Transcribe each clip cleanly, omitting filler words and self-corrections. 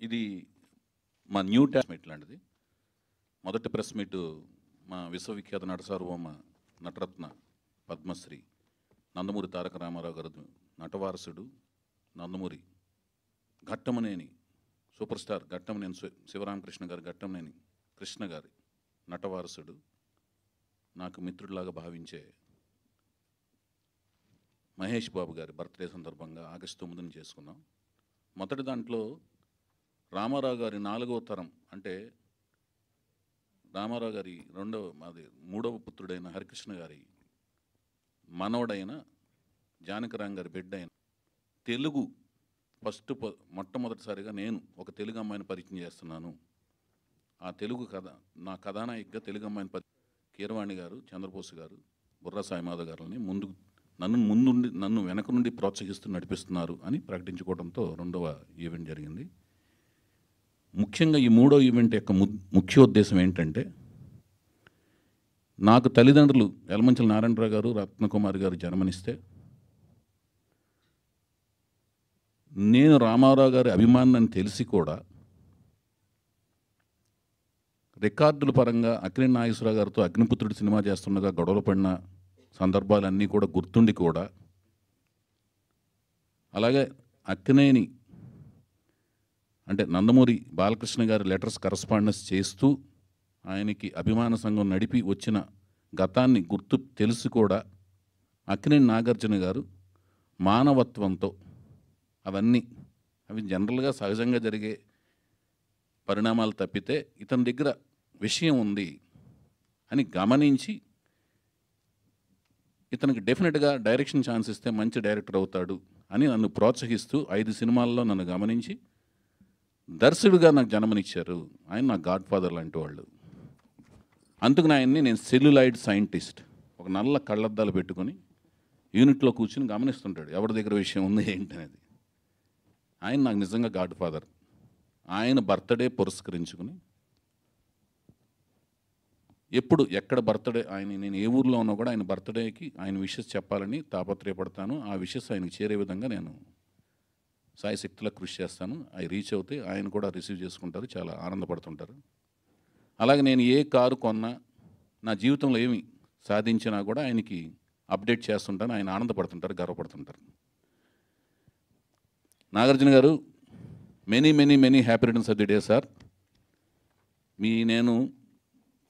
ఇది మా new tap meet లాంటిది. మొదటి ప్రెస్ మీటు మా విశ్వవిఖ్యాత నటసార్వభౌమ నటరత్న పద్మశ్రీ నందమూరి తారక రామారావు గారు నటవారసుడు నందమూరి ఘట్టమనేని సూపర్ స్టార్ ఘట్టమనేని శివరామకృష్ణ గారు ఘట్టమనేని కృష్ణ గారి నటవారసుడు నాకు మిత్రుడిలాగా భావించే మహేష్ బాబు గారి బర్త్డే సందర్భంగా ఆగస్టు 9ని చేసుకున్నాం. మొదటి దాంట్లో రామారావు గారి 4వ తరం అంటే రామారావు గారి మూడవ పుత్రుడైన హరికృష్ణ గారి మనవడైన జానకిరామ్ గారి బిడ్డ అయిన తెలుగు మొట్టమొదటిసారిగా నేను ఒక తెలుగు అమ్మాయిని పరిచయం చేస్తున్నాను. ఆ తెలుగు నా కథానాయికగా తెలుగు అమ్మాయిని కీరవాణి గారు, చంద్రబోస్ గారు, బుర్రా సాయిమాధవ్ గారిని నన్ను వెనక నుండి ప్రోత్సహిస్తూ నడిపిస్తున్నారు అని ప్రకటించుకోవడంతో రెండవ ఈవెంట్ జరిగింది. ముఖ్యంగా ఈ మూడో ఈవెంట్ యొక్క ముఖ్యోద్దేశం ఏంటంటే, నాకు తల్లిదండ్రులు యలమంచిల నారాయణరావు గారు, రత్నకుమారి గారు జన్మనిస్తే నేను రామారావు గారి అభిమానాన్ని తెలిసి కూడా రికార్డుల పరంగా అక్కినేని నాగేశ్వరరావు గారితో అగ్నిపుత్రుడు సినిమా చేస్తుండగా గొడవలు పడిన సందర్భాలన్నీ కూడా గుర్తుండి కూడా, అలాగే అక్కినేని అంటే నందమూరి బాలకృష్ణ గారి లెటర్స్ కరస్పాండెన్స్ చేస్తూ ఆయనకి అభిమాన సంఘం నడిపి వచ్చిన గతాన్ని గుర్తు తెలిసి కూడా అక్కినేని నాగార్జున గారు మానవత్వంతో అవి జనరల్గా సహజంగా జరిగే పరిణామాలు తప్పితే ఇతని దగ్గర విషయం ఉంది అని గమనించి ఇతనికి డెఫినెట్గా డైరెక్షన్ ఛాన్స్ ఇస్తే మంచి డైరెక్టర్ అవుతాడు అని నన్ను ప్రోత్సహిస్తూ 5 సినిమాల్లో నన్ను గమనించి దర్శకుడిగా నాకు జన్మనిచ్చారు. ఆయన నా గాడ్ ఫాదర్ లాంటి వాళ్ళు. అందుకని నేను సెల్యులాయిడ్ సైంటిస్ట్, ఒక నల్ల కళ్ళద్దాలు పెట్టుకొని యూనిట్లో కూర్చుని గమనిస్తుంటాడు ఎవరి దగ్గర విషయం ఉంది ఏంటనేది. ఆయన నాకు నిజంగా గాడ్ ఫాదర్. ఆయన బర్త్డే పురస్కరించుకుని ఎప్పుడు ఎక్కడ బర్త్డే నేను ఏ ఊర్లో ఉన్నా కూడా ఆయన బర్త్డేకి ఆయన విషెస్ చెప్పాలని తాపత్రయపడతాను. ఆ విషెస్ ఆయనకు చేరే విధంగా నేను సాయశక్తిలో కృషి చేస్తాను. అవి రీచ్ అవుతాయి, ఆయన కూడా రిసీవ్ చేసుకుంటారు, చాలా ఆనందపడుతుంటారు. అలాగే నేను ఏ కారు కొన్నా, నా జీవితంలో ఏమి సాధించినా కూడా ఆయనకి అప్డేట్ చేస్తుంటాను. ఆయన ఆనందపడుతుంటారు, గర్వపడుతుంటారు. నాగార్జున గారు, many happy returns of the day sir. నేను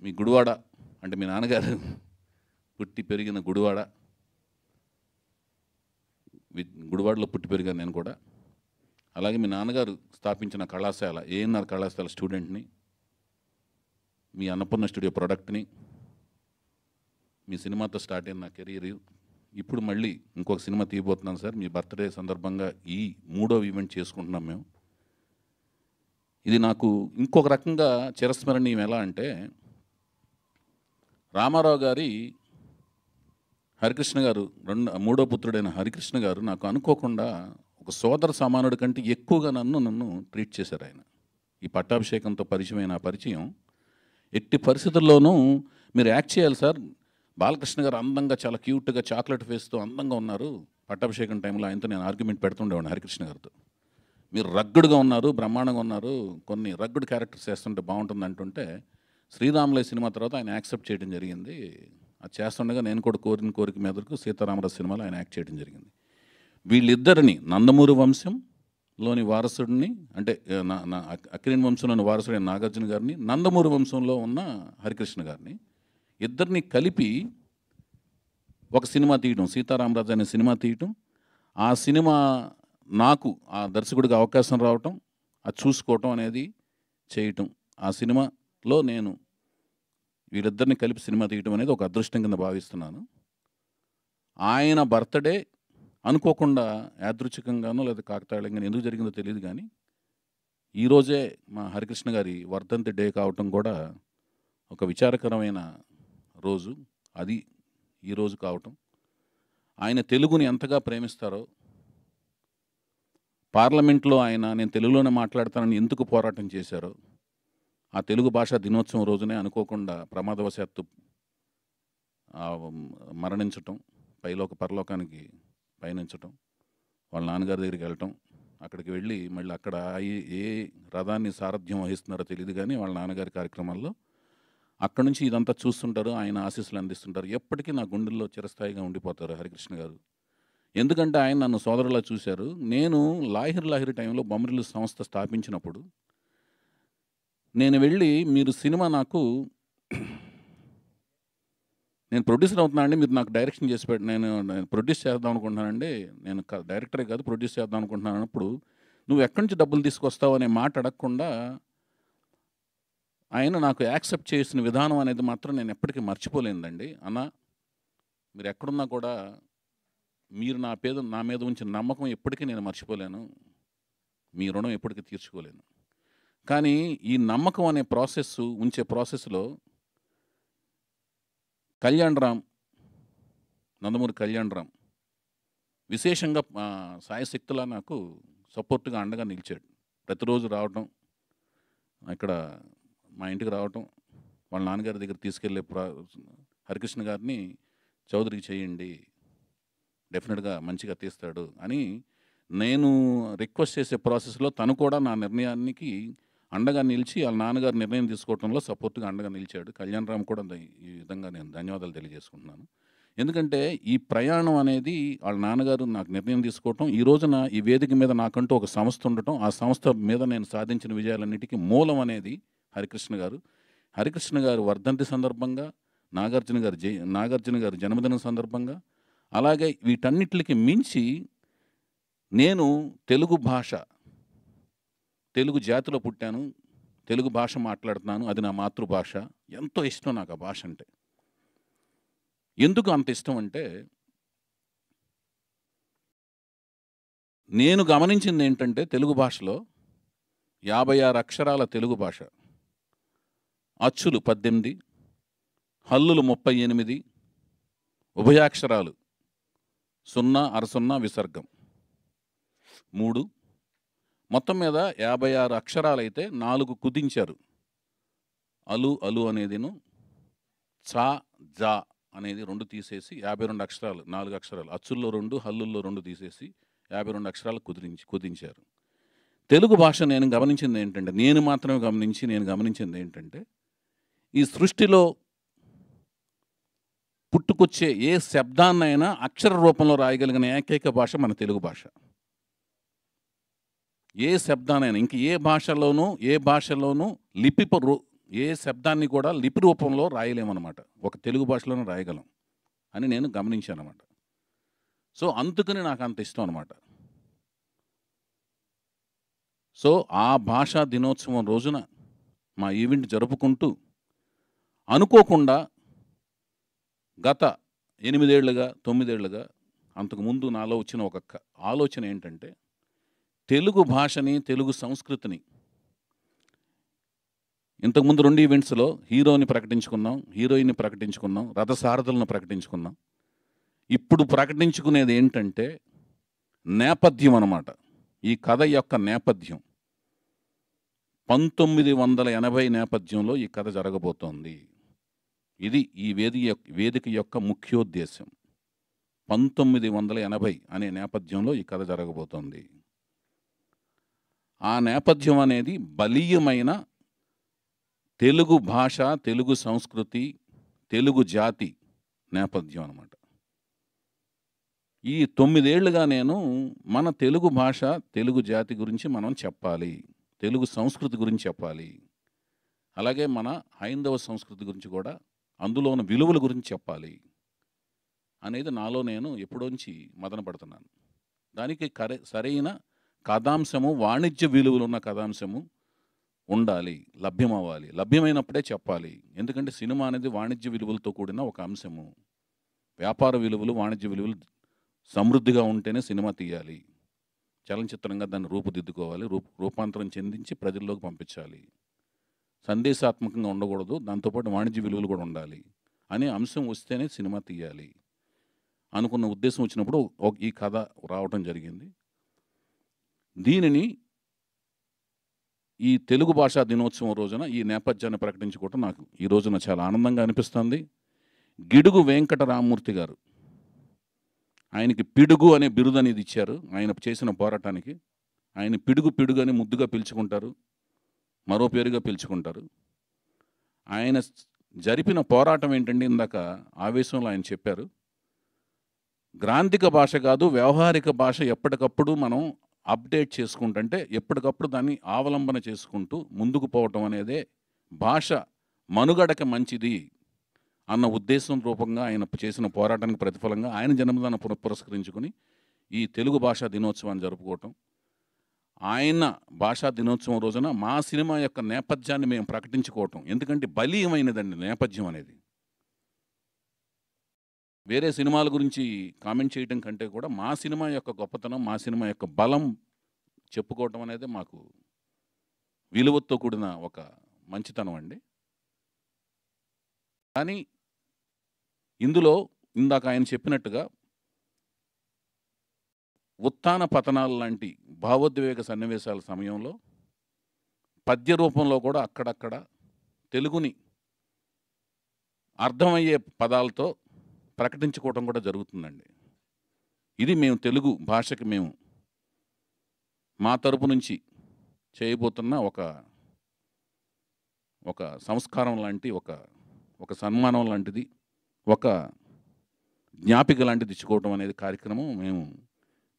మీ గుడివాడ అంటే మీ నాన్నగారు పుట్టి పెరిగిన గుడివాడలో పుట్టి పెరిగాను నేను కూడా. అలాగే మీ నాన్నగారు స్థాపించిన కళాశాల ఏఎన్ఆర్ కళాశాల స్టూడెంట్ని, మీ అన్నపూర్ణ స్టూడియో ప్రొడక్ట్ని, మీ సినిమాతో స్టార్ట్ అయిన నా కెరీర్ ఇప్పుడు మళ్ళీ ఇంకొక సినిమా తీయబోతున్నాను సార్. మీ బర్త్డే సందర్భంగా ఈ 3వ ఈవెంట్ చేసుకుంటున్నాం మేము. ఇది నాకు ఇంకొక రకంగా చిరస్మరణీయం. ఎలా అంటే, రామారావు గారి హరికృష్ణ గారు మూడో పుత్రుడైన హరికృష్ణ గారు నాకు అనుకోకుండా ఒక సోదర సమానుడి కంటే ఎక్కువగా నన్ను ట్రీట్ చేశారు. ఆయన ఈ పట్టాభిషేకంతో పరిచయమైన పరిచయం ఎట్టి పరిస్థితుల్లోనూ మీరు యాక్ట్ చేయాలి సార్, బాలకృష్ణ గారు అందంగా చాలా క్యూట్గా చాక్లెట్ ఫేస్తో అందంగా ఉన్నారు. పట్టాభిషేకం టైంలో ఆయనతో నేను ఆర్గ్యుమెంట్ పెడుతుండేవాడిని హరికృష్ణ గారితో. మీరు రగ్గుడుగా ఉన్నారు, బ్రహ్మాండంగా ఉన్నారు, కొన్ని రగ్గుడు క్యారెక్టర్స్ చేస్తుంటే బాగుంటుంది అంటుంటే శ్రీరాములయ్య సినిమా తర్వాత ఆయన యాక్సెప్ట్ చేయడం జరిగింది. అది చేస్తుండగా నేను కూడా కోరిన కోరిక మీదకు సీతారామరాజు సినిమాలో ఆయన యాక్ట్ చేయడం జరిగింది. వీళ్ళిద్దరిని నందమూరి వంశంలోని వారసుడిని అంటే అక్కినేని వంశంలోని వారసుడైన నాగార్జున గారిని, నందమూరి వంశంలో ఉన్న హరికృష్ణ గారిని ఇద్దరిని కలిపి ఒక సినిమా తీయటం, సీతారామరాజు అనే సినిమా తీయటం, ఆ సినిమా నాకు ఆ దర్శకుడికి అవకాశం రావటం, అది చూసుకోవటం అనేది చేయటం, ఆ సినిమాలో నేను వీళ్ళిద్దరిని కలిపి సినిమా తీయటం అనేది ఒక అదృష్టం కింద భావిస్తున్నాను. ఆయన బర్త్డే అనుకోకుండా యాదృచ్ఛికంగానో లేదా కాకతాళీయంగానో ఎందుకు జరిగిందో తెలియదు, కానీ ఈరోజే మా హరికృష్ణ గారి వర్ధంతి డే కావటం కూడా ఒక విచారకరమైన రోజు. అది ఈరోజు కావటం, ఆయన తెలుగుని ఎంతగా ప్రేమిస్తారో, పార్లమెంట్లో నేను తెలుగులోనే మాట్లాడతానని ఎందుకు పోరాటం చేశారో, ఆ తెలుగు భాషా దినోత్సవం రోజునే అనుకోకుండా ప్రమాదవశాత్తు మరణించటం, పరలోకానికి పయనించటం, వాళ్ళ నాన్నగారి దగ్గరికి వెళ్ళటం, అక్కడికి వెళ్ళి మళ్ళీ అక్కడ ఏ రథాన్ని సారథ్యం వహిస్తున్నారో తెలియదు కానీ వాళ్ళ నాన్నగారి కార్యక్రమాల్లో అక్కడ నుంచి ఇదంతా చూస్తుంటారు, ఆయన ఆశీస్సులు అందిస్తుంటారు. ఎప్పటికీ నా గుండెల్లో చిరస్థాయిగా ఉండిపోతారు హరికృష్ణ గారు. ఎందుకంటే ఆయన నన్ను సోదరులా చూశారు. నేను లాహిరి టైంలో బొమ్మరిల్లు సంస్థ స్థాపించినప్పుడు నేను వెళ్ళి, మీరు సినిమా నాకు నేను ప్రొడ్యూసర్ అవుతున్నా అండి, మీరు నాకు డైరెక్షన్ చేసి నేను ప్రొడ్యూస్ చేద్దాం అనుకుంటున్నానండి, నేను డైరెక్టరే కాదు ప్రొడ్యూస్ చేద్దాం అనుకుంటున్నాను అన్నప్పుడు, నువ్వు ఎక్కడి నుంచి డబ్బులు తీసుకొస్తావు అనే మాట అడగకుండా ఆయన నాకు యాక్సెప్ట్ చేసిన విధానం అనేది మాత్రం నేను ఎప్పటికీ మర్చిపోలేదండి. అన్న, మీరు ఎక్కడున్నా కూడా మీరు నా మీద ఉంచిన నమ్మకం ఎప్పటికీ నేను మర్చిపోలేను, మీ రుణం ఎప్పటికీ తీర్చుకోలేను. కానీ ఈ నమ్మకం అనే ఉంచే ప్రాసెస్లో నందమూరి కళ్యాణ్ రామ్ విశేషంగా సాయశక్తులా నాకు సపోర్ట్గా అండగా నిలిచాడు. ప్రతిరోజు రావటం, ఇక్కడ మా ఇంటికి రావటం, వాళ్ళ నాన్నగారి దగ్గర తీసుకెళ్ళే హరికృష్ణ గారిని చౌదరికి చేయండి, డెఫినెట్గా మంచిగా తీస్తాడు అని నేను రిక్వెస్ట్ చేసే ప్రాసెస్లో తను కూడా నా నిర్ణయానికి అండగా నిలిచి వాళ్ళ నాన్నగారు నిర్ణయం తీసుకోవడంలో సపోర్ట్గా అండగా నిలిచాడు. కళ్యాణ్ రామ్ కూడా ఈ విధంగా నేను ధన్యవాదాలు తెలియజేసుకుంటున్నాను. ఎందుకంటే ఈ ప్రయాణం అనేది వాళ్ళ నాన్నగారు నాకు నిర్ణయం తీసుకోవటం, ఈ రోజున ఈ వేదిక మీద నాకంటూ ఒక సంస్థ ఉండటం, ఆ సంస్థ మీద నేను సాధించిన విజయాలన్నిటికీ మూలం అనేది హరికృష్ణ గారు. హరికృష్ణ గారు వర్ధంతి సందర్భంగా, నాగార్జున గారి జన్మదినం సందర్భంగా, అలాగే వీటన్నిటికి మించి నేను తెలుగు జాతిలో పుట్టాను, తెలుగు భాష మాట్లాడుతున్నాను, అది నా మాతృభాష. ఎంతో ఇష్టం నాకు ఆ భాష అంటే. ఎందుకు అంత ఇష్టం అంటే, నేను గమనించింది ఏంటంటే తెలుగు భాషలో 56 అక్షరాల తెలుగు భాష, అచ్చులు 18, హల్లులు 38, ఉభయాక్షరాలు 0, అరసున్నా, విసర్గం 3, మొత్తం మీద 56 అక్షరాలైతే 4 కుదించారు. అలు అనేదిను, చా జా అనేది 2 తీసేసి 52 అక్షరాలు, 4 అక్షరాలు, అచ్చుల్లో 2, హల్లుల్లో 2 తీసేసి 52 అక్షరాలు కుదించారు. తెలుగు భాష నేను గమనించింది ఏంటంటే ఈ సృష్టిలో పుట్టుకొచ్చే ఏ శబ్దాన్నైనా అక్షర రూపంలో రాయగలిగిన ఏకైక భాష మన తెలుగు భాష. ఏ శబ్దానైనా ఇంక ఏ భాషలోనూ ఏ శబ్దాన్ని కూడా లిపి రూపంలో రాయలేమన్నమాట, ఒక తెలుగు భాషలోనే రాయగలం అని నేను గమనించాను అన్నమాట. సో అందుకని నాకు అంత ఇష్టం అన్నమాట. సో ఆ భాషా దినోత్సవం రోజున మా ఈవెంట్ జరుపుకుంటూ అనుకోకుండా గత 8 ఏళ్ళుగా 9 ఏళ్ళుగా అంతకుముందు నాలో వచ్చిన ఒక ఆలోచన ఏంటంటే, తెలుగు భాషని, తెలుగు సంస్కృతిని, ఇంతకుముందు 2 ఈవెంట్స్లో హీరోని ప్రకటించుకున్నాం, హీరోయిన్ని ప్రకటించుకున్నాం, రథసారథులను ప్రకటించుకున్నాం. ఇప్పుడు ప్రకటించుకునేది ఏంటంటే నేపథ్యం అన్నమాట. ఈ కథ యొక్క నేపథ్యం 1980 నేపథ్యంలో ఈ కథ జరగబోతోంది. ఇది ఈ వేదిక యొక్క ముఖ్యోద్దేశం. 1980 అనే నేపథ్యంలో ఈ కథ జరగబోతోంది. ఆ నేపథ్యం అనేది బలీయమైన తెలుగు భాష, తెలుగు సంస్కృతి, తెలుగు జాతి నేపథ్యం అన్నమాట. ఈ 9 ఏళ్ళుగా నేను మన తెలుగు భాష, తెలుగు జాతి గురించి మనం చెప్పాలి, తెలుగు సంస్కృతి గురించి చెప్పాలి, అలాగే మన హైందవ సంస్కృతి గురించి కూడా, అందులో ఉన్న విలువల గురించి చెప్పాలి అనేది నాలో నేను ఎప్పుడోంచి మదన పడుతున్నాను. దానికి సరైన కథాంశము, వాణిజ్య విలువలు ఉన్న కథాంశము ఉండాలి, లభ్యమవ్వాలి. లభ్యమైనప్పుడే చెప్పాలి. ఎందుకంటే సినిమా అనేది వాణిజ్య విలువలతో కూడిన ఒక అంశము. వ్యాపార విలువలు, వాణిజ్య విలువలు సమృద్ధిగా ఉంటేనే సినిమా తీయాలి. చలనచిత్రంగా దాన్ని రూపుదిద్దుకోవాలి, రూపాంతరం చెందించి ప్రజల్లోకి పంపించాలి. సందేశాత్మకంగా ఉండకూడదు, దాంతోపాటు వాణిజ్య విలువలు కూడా ఉండాలి అనే అంశం వస్తేనే సినిమా తీయాలి అనుకున్న ఉద్దేశం వచ్చినప్పుడు ఈ కథ రావటం జరిగింది. దీనిని ఈ తెలుగు భాషా దినోత్సవం రోజున ఈ నేపథ్యాన్ని ప్రకటించుకోవటం నాకు ఈ రోజున చాలా ఆనందంగా అనిపిస్తుంది. గిడుగు వెంకటరామమూర్తి గారు, ఆయనకి పిడుగు అనే బిరుదు అనేది ఇచ్చారు ఆయన చేసిన పోరాటానికి. ఆయన పిడుగు పిడుగు అని ముద్దుగా పిలుచుకుంటారు, మరో పేరుగా పిలుచుకుంటారు. ఆయన జరిపిన పోరాటం ఏంటండి, ఇందాక ఆవేశంలో ఆయన చెప్పారు, గ్రాంధిక భాష కాదు, వ్యవహారిక భాష ఎప్పటికప్పుడు మనం అప్డేట్ చేసుకుంటుంటే ఎప్పటికప్పుడు దాన్ని అవలంబన చేసుకుంటూ ముందుకు పోవటం అనేదే భాష మనుగడకి మంచిది అన్న ఉద్దేశం రూపంగా ఆయన చేసిన పోరాటానికి ప్రతిఫలంగా ఆయన జన్మదిన పురస్కరించుకుని ఈ తెలుగు భాషా దినోత్సవాన్ని జరుపుకోవటం. ఆయన భాషా దినోత్సవం రోజున మా సినిమా యొక్క నేపథ్యాన్ని మేము ప్రకటించుకోవటం. ఎందుకంటే బలీయమైనదండి నేపథ్యం అనేది. వేరే సినిమాల గురించి కామెంట్ చేయడం కంటే కూడా మా సినిమా యొక్క గొప్పతనం, మా సినిమా యొక్క బలం చెప్పుకోవటం అనేది మాకు విలువతో కూడిన ఒక మంచితనం అండి. కానీ ఇందులో ఇందాక ఆయన చెప్పినట్టుగా ఉత్థాన పతనాలు లాంటి భావోద్వేగ సన్నివేశాల సమయంలో పద్య రూపంలో కూడా అక్కడక్కడ తెలుగుని అర్థమయ్యే పదాలతో ప్రకటించుకోవటం కూడా జరుగుతుందండి. ఇది మేము తెలుగు భాషకి మేము మా తరపు నుంచి చేయబోతున్న ఒక సంస్కారం లాంటి, ఒక సన్మానం లాంటిది, ఒక జ్ఞాపిక లాంటిది ఇచ్చుకోవటం అనేది కార్యక్రమం మేము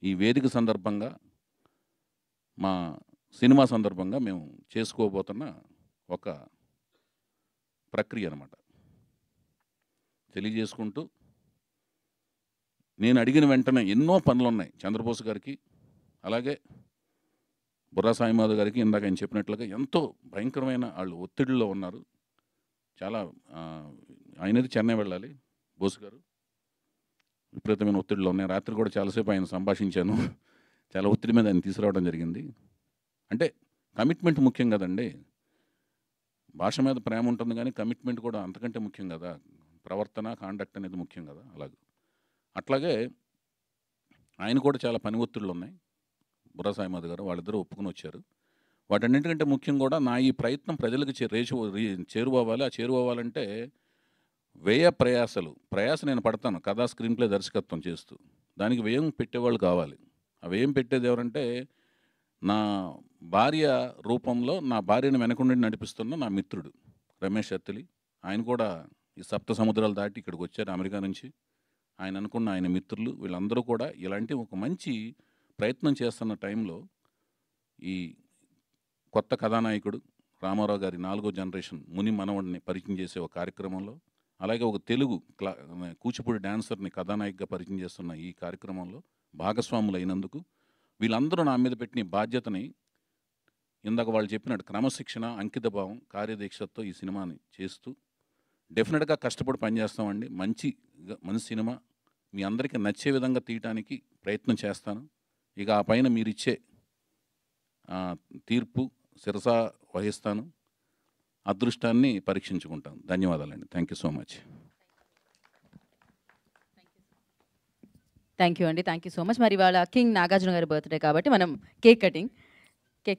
ఈ వేదిక సందర్భంగా, మా సినిమా సందర్భంగా మేము చేసుకోబోతున్న ఒక ప్రక్రియ అన్నమాట. తెలియజేసుకుంటూ నేను అడిగిన వెంటనే ఎన్నో పనులు ఉన్నాయి చంద్రబోస్ గారికి, అలాగే బుర్రా సాయిమాధవ్ గారికి. ఇందాక ఆయన చెప్పినట్లుగా ఎంతో భయంకరమైన వాళ్ళు ఒత్తిడిలో ఉన్నారు. చాలా ఆయనది చెన్నై వెళ్ళాలి బోస్ గారు, విపరీతమైన ఒత్తిడిలో ఉన్నాయి. రాత్రి కూడా చాలాసేపు ఆయన సంభాషించాను. చాలా ఒత్తిడి మీద ఆయన తీసుకురావడం జరిగింది. అంటే కమిట్మెంట్ ముఖ్యం కదండి. భాష మీద ప్రేమ ఉంటుంది కానీ కమిట్మెంట్ కూడా అంతకంటే ముఖ్యం కదా. ప్రవర్తన, కాండక్ట్ అనేది ముఖ్యం కదా. అట్లాగే ఆయన కూడా చాలా పని ఒత్తిళ్ళు ఉన్నాయి. బుర్రా సాయిమాధవ్ గారు వాళ్ళిద్దరూ ఒప్పుకుని వచ్చారు. వాటన్నింటికంటే ముఖ్యం కూడా నా ఈ ప్రయత్నం ప్రజలకు చేరువవ్వాలి. ఆ చేరువవ్వాలంటే ప్రయాస నేను పడతాను కథా స్క్రీన్ ప్లే దర్శకత్వం చేస్తూ. దానికి వ్యయం పెట్టేవాళ్ళు కావాలి. ఆ వ్యయం పెట్టేది ఎవరంటే నా భార్య రూపంలో నా భార్యను వెనకుండి నడిపిస్తున్న నా మిత్రుడు రమేష్ అత్తిలి. ఆయన కూడా ఈ సప్త సముద్రాలు దాటి ఇక్కడికి వచ్చారు అమెరికా నుంచి. ఆయన అనుకున్న ఆయన మిత్రులు వీళ్ళందరూ కూడా ఇలాంటి ఒక మంచి ప్రయత్నం చేస్తున్న టైంలో ఈ కొత్త కథానాయకుడు రామారావు గారి 4వ జనరేషన్ ముని మనవడిని పరిచయం చేసే ఒక కార్యక్రమంలో, అలాగే ఒక తెలుగు కూచిపూడి డాన్సర్ని కథానాయికగా పరిచయం చేస్తున్న ఈ కార్యక్రమంలో భాగస్వాములు అయినందుకు వీళ్ళందరూ నా మీద పెట్టిన బాధ్యతని, ఇందాక వాళ్ళు చెప్పినట్టు క్రమశిక్షణ, అంకితభావం, కార్యదీక్షతో ఈ సినిమాని చేస్తూ డెఫినెట్గా కష్టపడి పనిచేస్తామండి. మంచి సినిమా మీ అందరికీ నచ్చే విధంగా తీయటానికి ప్రయత్నం చేస్తాను. ఇక ఆ పైన మీరిచ్చే తీర్పు శిరసా వహిస్తాను. అదృష్టాన్ని పరీక్షించుకుంటాను. ధన్యవాదాలండి. Thank you so much. Thank you అండి. Thank you so much. మరి ఇవాళ కింగ్ నాగార్జున గారి బర్త్డే కాబట్టి మనం కేక్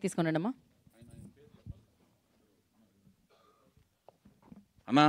తీసుకుని అమ్మా. అన్నా